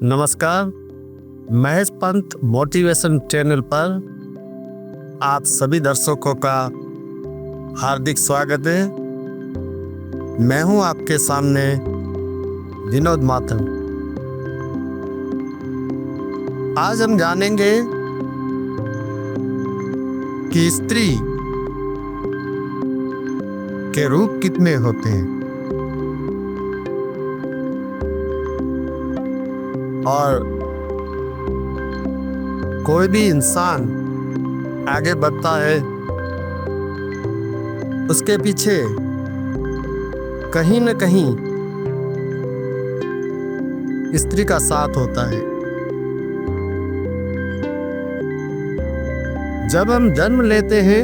नमस्कार। Mahesh Pant motivation channel पर आप सभी दर्शकों का हार्दिक स्वागत है। मैं हूं आपके सामने विनोद माथुर। आज हम जानेंगे कि स्त्री के रूप कितने होते हैं और कोई भी इंसान आगे बढ़ता है उसके पीछे कहीं न कहीं स्त्री का साथ होता है। जब हम जन्म लेते हैं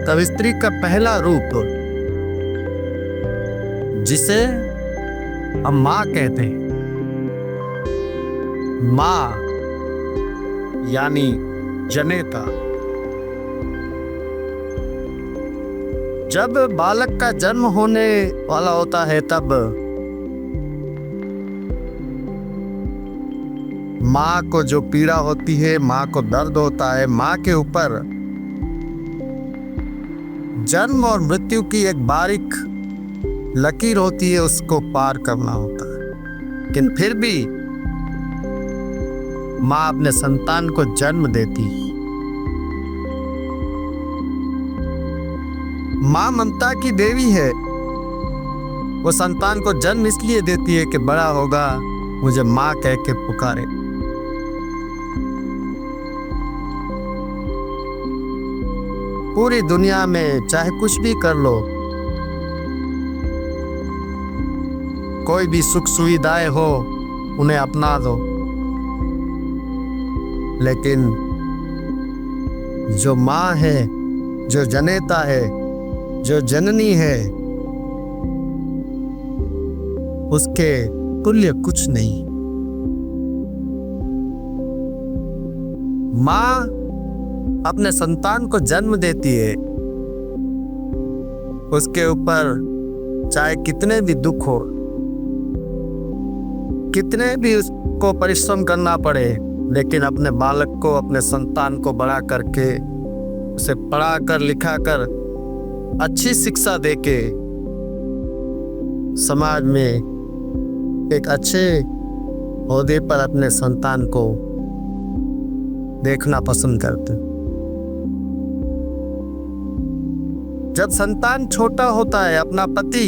तब स्त्री का पहला रूप जिसे हम माँ कहते हैं, माँ यानी जनेता। जब बालक का जन्म होने वाला होता है तब माँ को जो पीड़ा होती है, माँ को दर्द होता है, माँ के ऊपर जन्म और मृत्यु की एक बारीक लकीर होती है, उसको पार करना होता है। लेकिन फिर भी माँ अपने संतान को जन्म देती है। माँ ममता की देवी है। वो संतान को जन्म इसलिए देती है कि बड़ा होगा मुझे माँ कह के पुकारे। पूरी दुनिया में चाहे कुछ भी कर लो, कोई भी सुख सुविधाएं हो, उन्हें अपना दो, लेकिन जो माँ है, जो जनेता है, जो जननी है, उसके तुल्य कुछ नहीं। माँ अपने संतान को जन्म देती है। उसके ऊपर चाहे कितने भी दुख हो, कितने भी उसको परिश्रम करना पड़े, लेकिन अपने बालक को, अपने संतान को बड़ा करके, उसे पढ़ा कर लिखा कर अच्छी शिक्षा देके समाज में एक अच्छे ओहदे पर अपने संतान को देखना पसंद करते। जब संतान छोटा होता है, अपना पति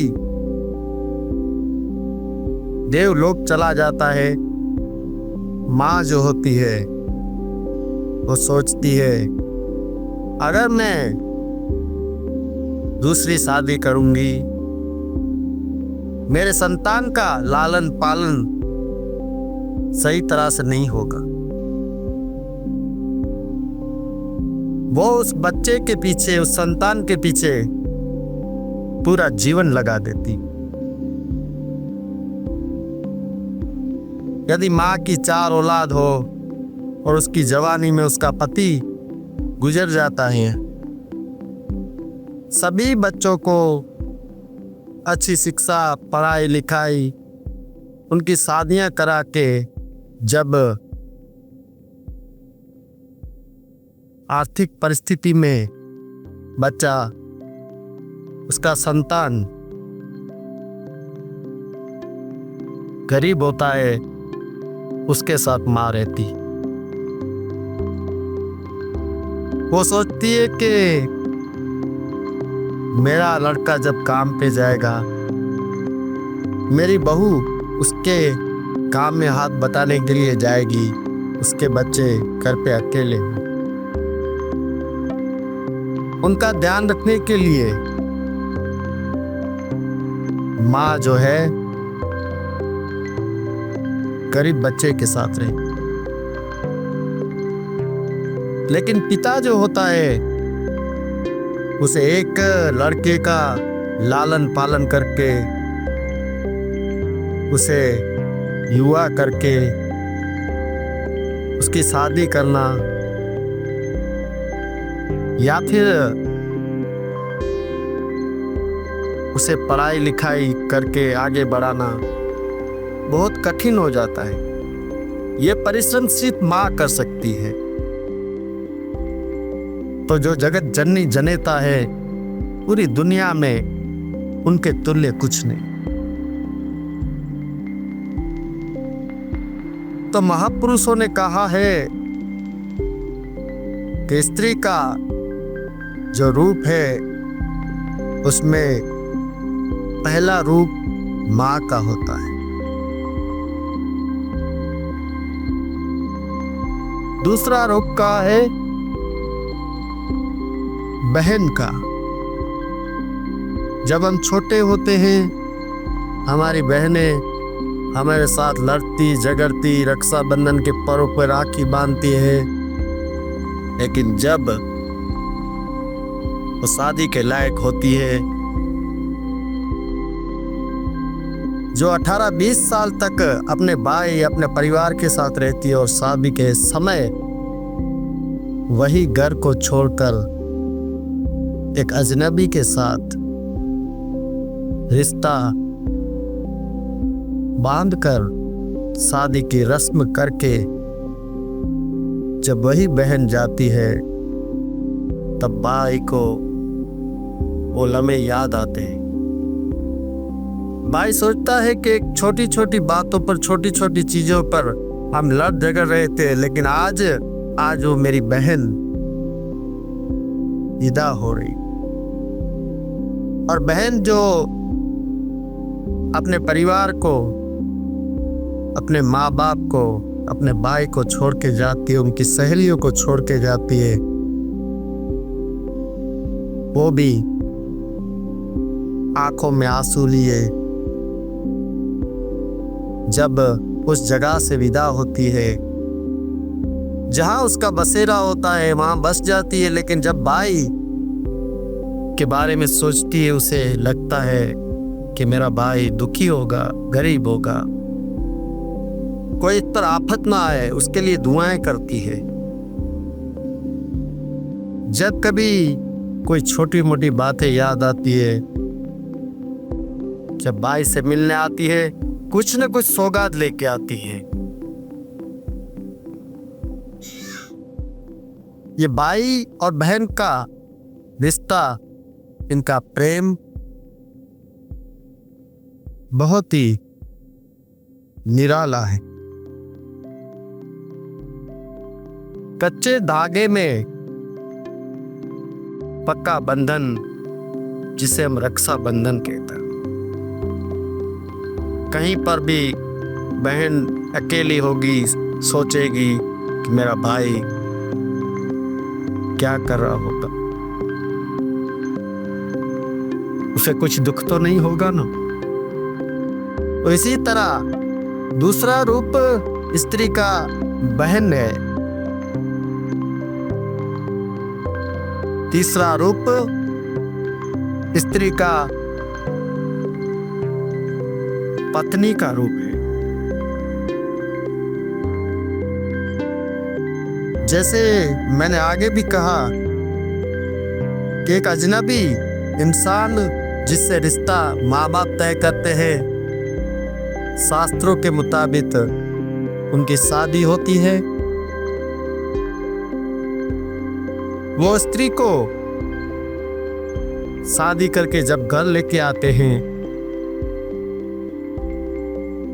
देवलोक चला जाता है, माँ जो होती है वो सोचती है अगर मैं दूसरी शादी करूंगी, मेरे संतान का लालन पालन सही तरह से नहीं होगा। वो उस बच्चे के पीछे, उस संतान के पीछे पूरा जीवन लगा देती। यदि माँ की 4 औलाद हो और उसकी जवानी में उसका पति गुजर जाता है, सभी बच्चों को अच्छी शिक्षा, पढ़ाई लिखाई, उनकी शादियां करा के जब आर्थिक परिस्थिति में बच्चा, उसका संतान गरीब होता है, उसके साथ माँ रहती। वो सोचती है कि मेरा लड़का जब काम पे जाएगा, मेरी बहू उसके काम में हाथ बटाने के लिए जाएगी, उसके बच्चे घर पे अकेले हैं। उनका ध्यान रखने के लिए माँ जो है गरीब बच्चे के साथ रहे। लेकिन पिता जो होता है उसे एक लड़के का लालन पालन करके, उसे युवा करके उसकी शादी करना या फिर उसे पढ़ाई लिखाई करके आगे बढ़ाना, बहुत कठिन हो जाता है। ये परिश्रम सिर्फ माँ कर सकती है। तो जो जगत जननी जनेता है, पूरी दुनिया में उनके तुल्य कुछ नहीं। तो महापुरुषों ने कहा है कि स्त्री का जो रूप है उसमें पहला रूप माँ का होता है, दूसरा रूप का है बहन का। जब हम छोटे होते हैं, हमारी बहनें हमारे साथ लड़ती झगड़ती, रक्षाबंधन के पर्व पर राखी बांधती है। लेकिन जब वो शादी के लायक होती है, जो 18-20 साल तक अपने भाई अपने परिवार के साथ रहती है और शादी के समय वही घर को छोड़कर एक अजनबी के साथ रिश्ता बांधकर शादी की रस्म करके जब वही बहन जाती है, तब भाई को वो लम्हे याद आते हैं। भाई सोचता है कि छोटी छोटी बातों पर, छोटी छोटी चीजों पर हम लड़ झगड़ रहे थे, लेकिन आज वो मेरी बहन विदा हो रही। और बहन जो अपने परिवार को, अपने माँ बाप को, अपने भाई को छोड़ के जाती है, उनकी सहेलियों को छोड़ के जाती है, वो भी आंखों में आंसू लिए जब उस जगह से विदा होती है जहां उसका बसेरा होता है, वहां बस जाती है। लेकिन जब भाई के बारे में सोचती है, उसे लगता है कि मेरा भाई दुखी होगा, गरीब होगा, कोई इस पर आफत ना आए, उसके लिए दुआएं करती है। जब कभी कोई छोटी मोटी बातें याद आती है, जब भाई से मिलने आती है, कुछ न कुछ सौगात लेके आती है। ये भाई और बहन का रिश्ता, इनका प्रेम बहुत ही निराला है। कच्चे धागे में पक्का बंधन, जिसे हम रक्षा बंधन कहते हैं। कहीं पर भी बहन अकेली होगी, सोचेगी कि मेरा भाई क्या कर रहा होगा, उसे कुछ दुख तो नहीं होगा ना। तो इसी तरह दूसरा रूप स्त्री का बहन है, तीसरा रूप स्त्री का पत्नी का रूप है। जैसे मैंने आगे भी कहा कि एक अजनबी इंसान जिससे रिश्ता माँ बाप तय करते हैं, शास्त्रों के मुताबिक उनकी शादी होती है। वो स्त्री को शादी करके जब घर लेके आते हैं,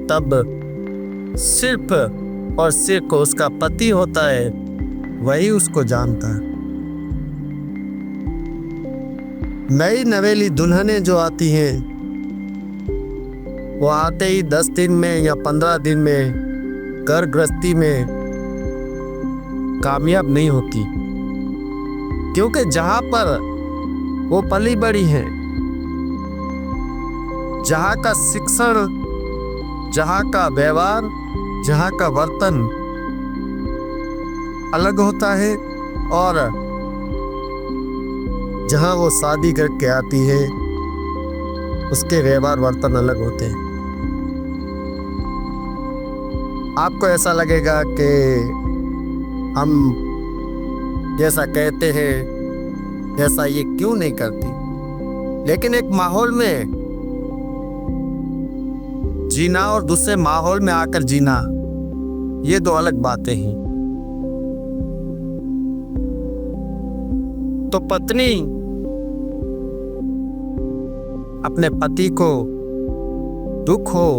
तब सिर्फ और सिर्फ उसका पति होता है, वही उसको जानता है। नई नवेली दुल्हनें जो आती हैं, वो आते ही 10 दिन में या 15 दिन में घर गृहस्थी में कामयाब नहीं होती, क्योंकि जहां पर वो पली बड़ी है, जहां का शिक्षण, जहां का व्यवहार, जहां का वर्तन अलग होता है, और जहां वो शादी करके आती है उसके व्यवहार वर्तन अलग होते हैं। आपको ऐसा लगेगा कि हम जैसा कहते हैं जैसा ये क्यों नहीं करती, लेकिन एक माहौल में जीना और दूसरे माहौल में आकर जीना, ये दो अलग बातें हैं। तो पत्नी अपने पति को दुख हो,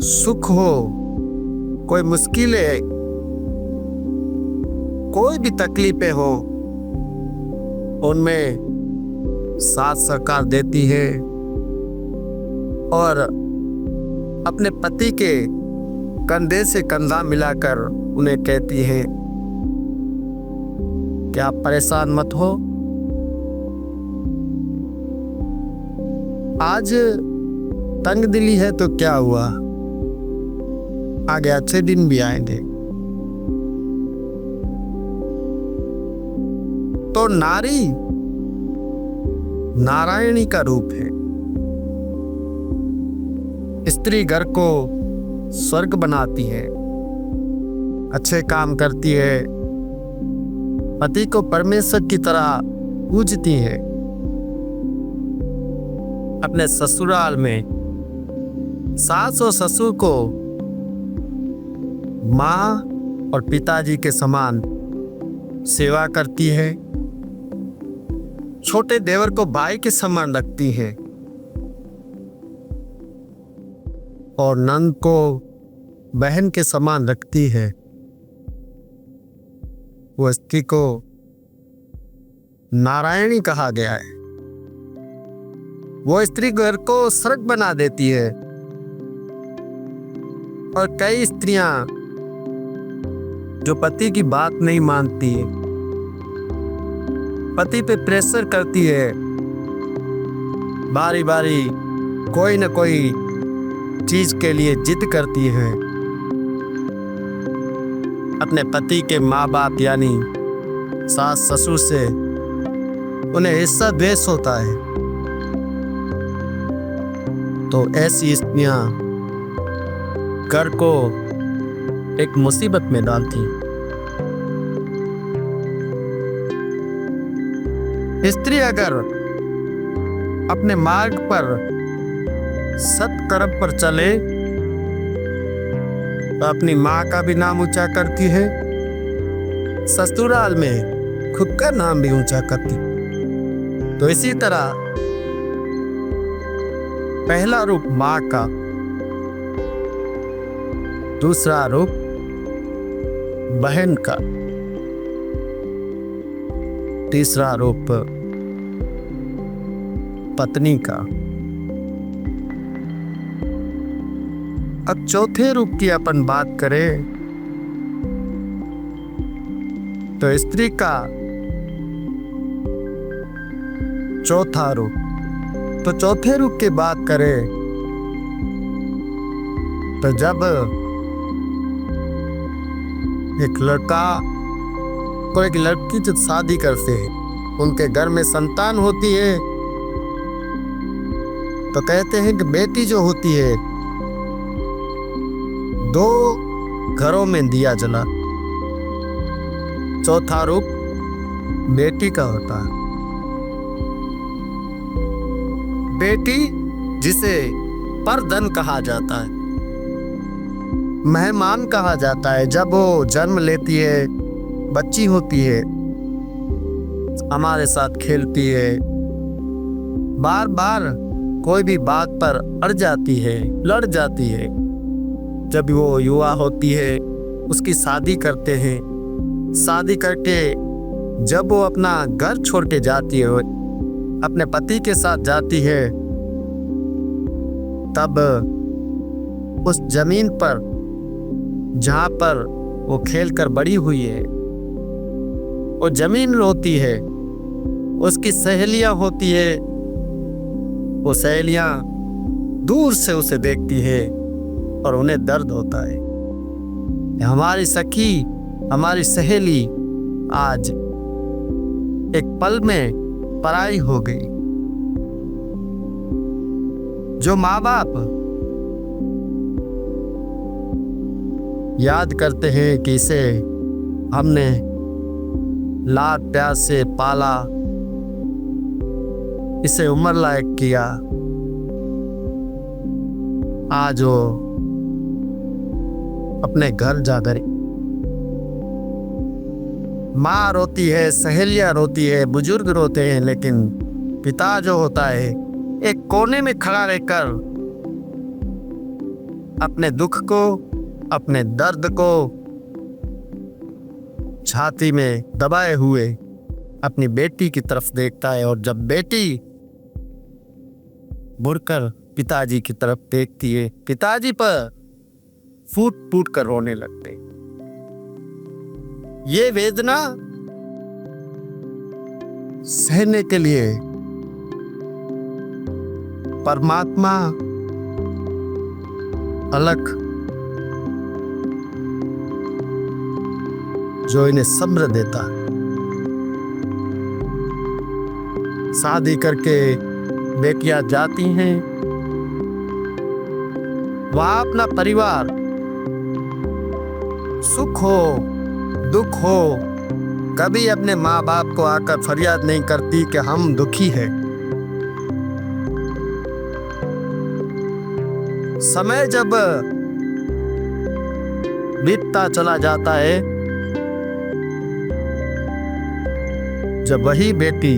सुख हो, कोई मुश्किलें, कोई भी तकलीफें हो, उनमें साथ सहकार देती है और अपने पति के कंधे से कंधा मिलाकर उन्हें कहती है कि आप परेशान मत हो, आज तंग दिली है तो क्या हुआ, आगे अच्छे दिन भी आएंगे। तो नारी नारायणी का रूप है। स्त्री घर को स्वर्ग बनाती है, अच्छे काम करती है, पति को परमेश्वर की तरह पूजती है। अपने ससुराल में सास और ससुर को माँ और पिताजी के समान सेवा करती है, छोटे देवर को भाई के समान रखती है और नंद को बहन के समान रखती है। वो स्त्री को नारायणी कहा गया है। वो स्त्री घर को स्वर्ग बना देती है। और कई स्त्रियां जो पति की बात नहीं मानती है, पति पे प्रेशर करती है, बारी बारी कोई न कोई चीज के लिए जिद करती है, अपने पति के माँ बाप यानी सास ससुर से उन्हें हिस्सा द्वेष होता है। तो ऐसी स्त्रियां घर को एक मुसीबत में डालती। स्त्री अगर अपने मार्ग पर सत्कर्म पर चले तो अपनी माँ का भी नाम ऊंचा करती है, ससुराल में खुद का नाम भी ऊंचा करती। तो इसी तरह पहला रूप माँ का, दूसरा रूप बहन का, तीसरा रूप पत्नी का। अब चौथे रूप की अपन बात करें तो स्त्री का चौथा रूप। तो चौथे रूप की बात करें तो जब एक लड़का को एक लड़की से शादी करते हैं, उनके घर में संतान होती है तो कहते हैं कि बेटी जो होती है दो घरों में दिया जला। चौथा रूप बेटी का होता है। बेटी जिसे परधन कहा जाता है, मेहमान कहा जाता है। जब वो जन्म लेती है, बच्ची होती है, हमारे साथ खेलती है, बार बार कोई भी बात पर अड़ जाती है, लड़ जाती है। जब वो युवा होती है उसकी शादी करते हैं, शादी करके जब वो अपना घर छोड़ के जाती है, अपने पति के साथ जाती है, तब उस जमीन पर जहाँ पर वो खेलकर बड़ी हुई है, वो जमीन रोती है, उसकी सहेलियां होती है, वो सहेलियां दूर से उसे देखती है और उन्हें दर्द होता है। हमारी सखी, हमारी सहेली आज एक पल में पराई हो गई। जो माँ बाप याद करते हैं कि इसे हमने लाड प्यार से पाला, इसे उम्र लायक किया, आज वो अपने घर जाकर माँ रोती है, सहेलियां रोती है, बुजुर्ग रोते हैं, लेकिन पिता जो होता है एक कोने में खड़ा रहकर अपने दुख को, अपने दर्द को छाती में दबाए हुए अपनी बेटी की तरफ देखता है। और जब बेटी मुड़कर पिताजी की तरफ देखती है, पिताजी पर फूट फूट कर रोने लगते। ये वेदना सहने के लिए परमात्मा अलग जो इन्हें सब्र देता है। शादी करके बेटियां जाती हैं, वहां अपना परिवार सुख हो दुख हो कभी अपने माँ बाप को आकर फरियाद नहीं करती कि हम दुखी हैं। समय जब बीतता चला जाता है, जब वही बेटी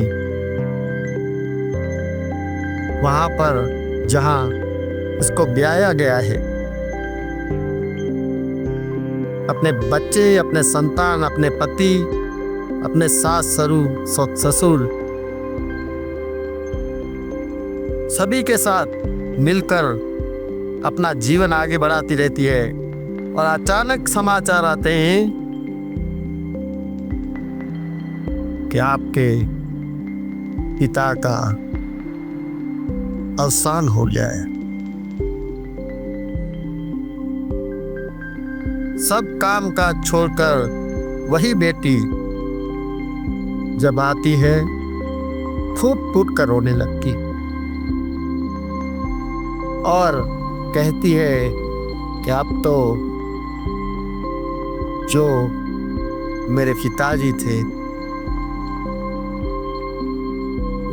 वहां पर जहां इसको ब्याया गया है, अपने बच्चे, अपने संतान, अपने पति, अपने सास ससुर सभी के साथ मिलकर अपना जीवन आगे बढ़ाती रहती है, और अचानक समाचार आते हैं कि आपके पिता का अवसान हो गया है। सब काम काज छोड़कर वही बेटी जब आती है, फूट फूट कर रोने लगती और कहती है कि अब तो जो मेरे पिताजी थे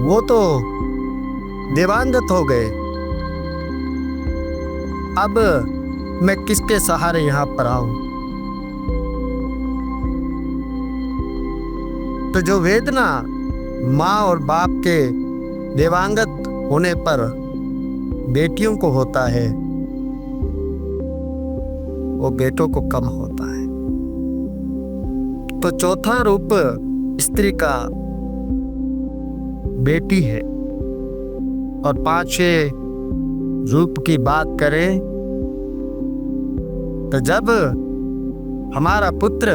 वो तो देवांगत हो गए, अब मैं किसके सहारे यहाँ पर आऊं। तो जो वेदना माँ और बाप के देवांगत होने पर बेटियों को होता है, वो बेटों को कम होता है। तो चौथा रूप स्त्री का बेटी है। और पांचवें रूप की बात करें तो जब हमारा पुत्र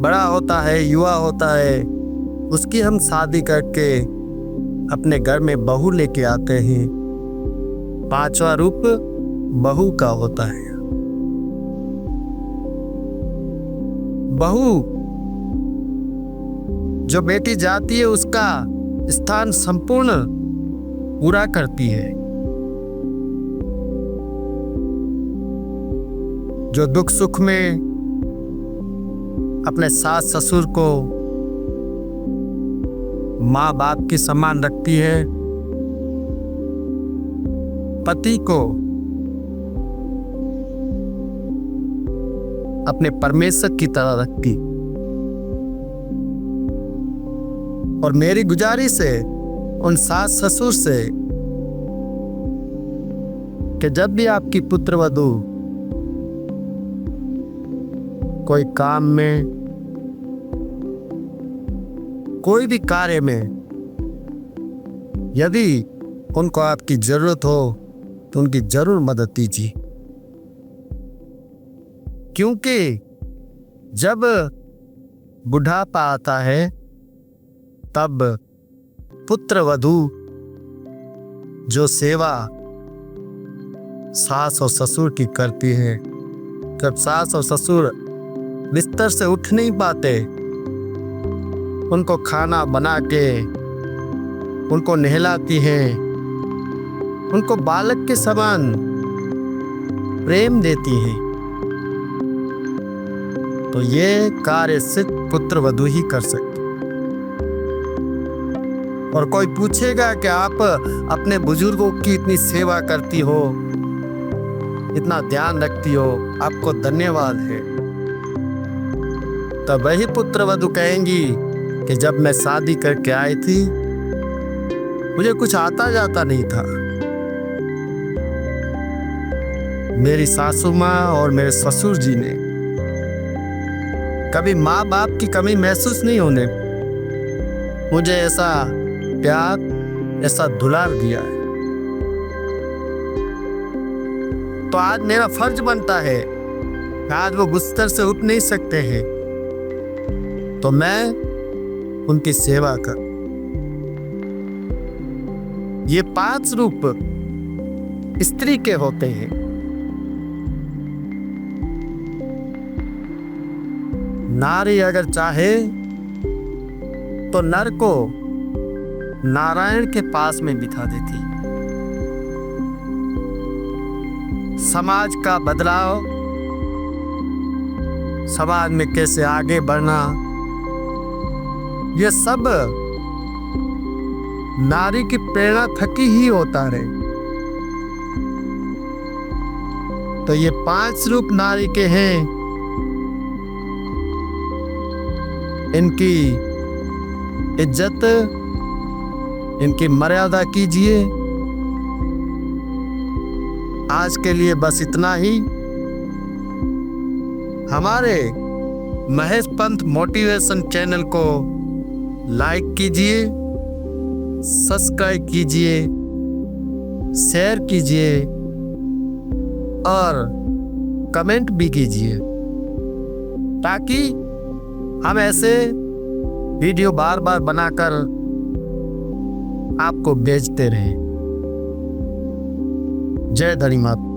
बड़ा होता है, युवा होता है, उसकी हम शादी करके अपने घर में बहू लेके आते हैं, पांचवा रूप बहू का होता है। बहू जो बेटी जाती है उसका स्थान संपूर्ण पूरा करती है। जो दुख सुख में अपने सास ससुर को माँ बाप की समान रखती है, पति को अपने परमेश्वर की तरह रखती। और मेरी गुजारिश है उन सास ससुर से कि जब भी आपकी पुत्र वधू कोई काम में, कोई भी कार्य में यदि उनको आपकी जरूरत हो तो उनकी जरूर मदद कीजिए, क्योंकि जब बुढ़ापा आता है तब पुत्र वधू जो सेवा सास और ससुर की करती है, जब सास और ससुर बिस्तर से उठ नहीं पाते, उनको खाना बना के उनको नहलाती हैं, उनको बालक के समान प्रेम देती हैं, तो ये कार्य सिर्फ पुत्र वधू ही कर सकते। और कोई पूछेगा कि आप अपने बुजुर्गों की इतनी सेवा करती हो, इतना ध्यान रखती हो, आपको धन्यवाद है। तब वही पुत्र वधू कहेंगी कि जब मैं शादी करके आई थी मुझे कुछ आता जाता नहीं था। मेरी सासू माँ और मेरे ससुर जी ने कभी माँ बाप की कमी महसूस नहीं होने मुझे ऐसा प्यार, ऐसा दुलार दिया है। तो आज मेरा फर्ज बनता है, आज वो बिस्तर से उठ नहीं सकते हैं तो मैं उनकी सेवा कर। ये 5 रूप स्त्री के होते हैं। नारी अगर चाहे तो नर को नारायण के पास में बिठा देती। समाज का बदलाव, समाज में कैसे आगे बढ़ना, ये सब नारी की प्रेरणा थकी ही होता है। तो ये 5 रूप नारी के हैं, इनकी इज्जत, इनकी मर्यादा कीजिए। आज के लिए बस इतना ही। हमारे महेश पंत मोटिवेशन चैनल को लाइक कीजिए, सब्सक्राइब कीजिए, शेयर कीजिए और कमेंट भी कीजिए ताकि हम ऐसे वीडियो बार बार बनाकर आपको भेजते रहें। जय धनी माता।